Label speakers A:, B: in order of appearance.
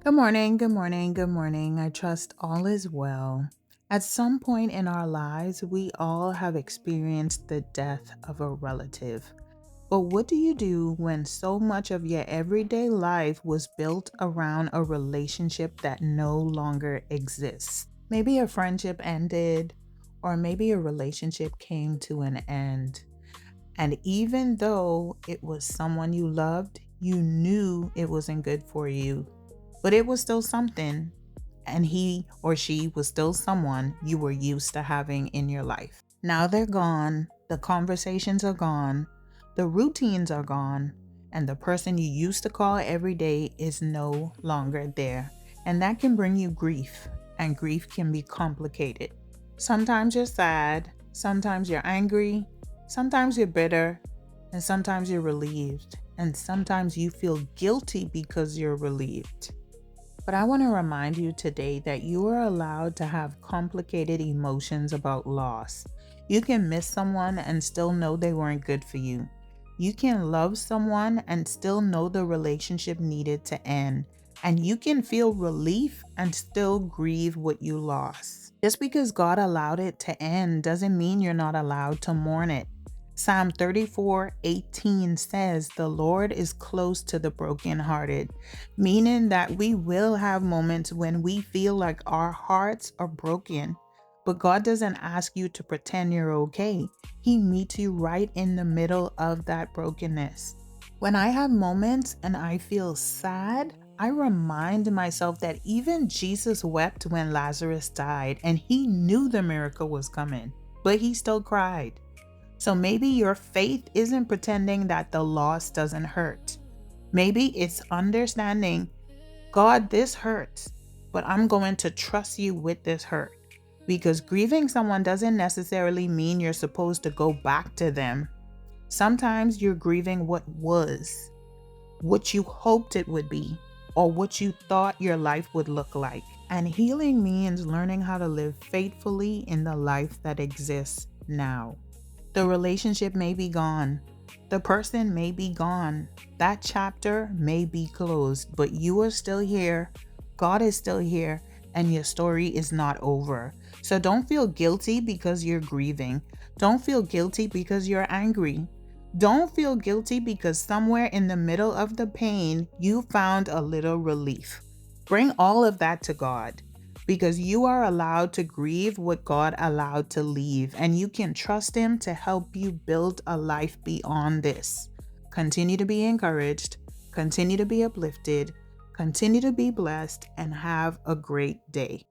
A: Good morning, good morning, good morning. I trust all is well. At some point in our lives, we all have experienced the death of a relative. But what do you do when so much of your everyday life was built around a relationship that no longer exists? Maybe a friendship ended, or maybe a relationship came to an end. And even though it was someone you loved, you knew it wasn't good for you, but it was still something, and he or she was still someone you were used to having in your life. Now they're gone, the conversations are gone, the routines are gone, and the person you used to call every day is no longer there. And that can bring you grief, and grief can be complicated. Sometimes you're sad, sometimes you're angry, sometimes you're bitter, and sometimes you're relieved, and sometimes you feel guilty because you're relieved. But I want to remind you today that you are allowed to have complicated emotions about loss. You can miss someone and still know they weren't good for you. You can love someone and still know the relationship needed to end. And you can feel relief and still grieve what you lost. Just because God allowed it to end doesn't mean you're not allowed to mourn it. Psalm 34:18 says, "The Lord is close to the brokenhearted," meaning that we will have moments when we feel like our hearts are broken. But God doesn't ask you to pretend you're okay. He meets you right in the middle of that brokenness. When I have moments and I feel sad, I remind myself that even Jesus wept when Lazarus died, and he knew the miracle was coming, but he still cried. So maybe your faith isn't pretending that the loss doesn't hurt. Maybe it's understanding, God, this hurts, but I'm going to trust you with this hurt. Because grieving someone doesn't necessarily mean you're supposed to go back to them. Sometimes you're grieving what was, what you hoped it would be, or what you thought your life would look like. And healing means learning how to live faithfully in the life that exists now. The relationship may be gone. The person may be gone. That chapter may be closed, but you are still here. God is still here, and your story is not over. So don't feel guilty because you're grieving. Don't feel guilty because you're angry. Don't feel guilty because somewhere in the middle of the pain, you found a little relief. Bring all of that to God, because you are allowed to grieve what God allowed to leave, and you can trust Him to help you build a life beyond this. Continue to be encouraged, continue to be uplifted, continue to be blessed, and have a great day.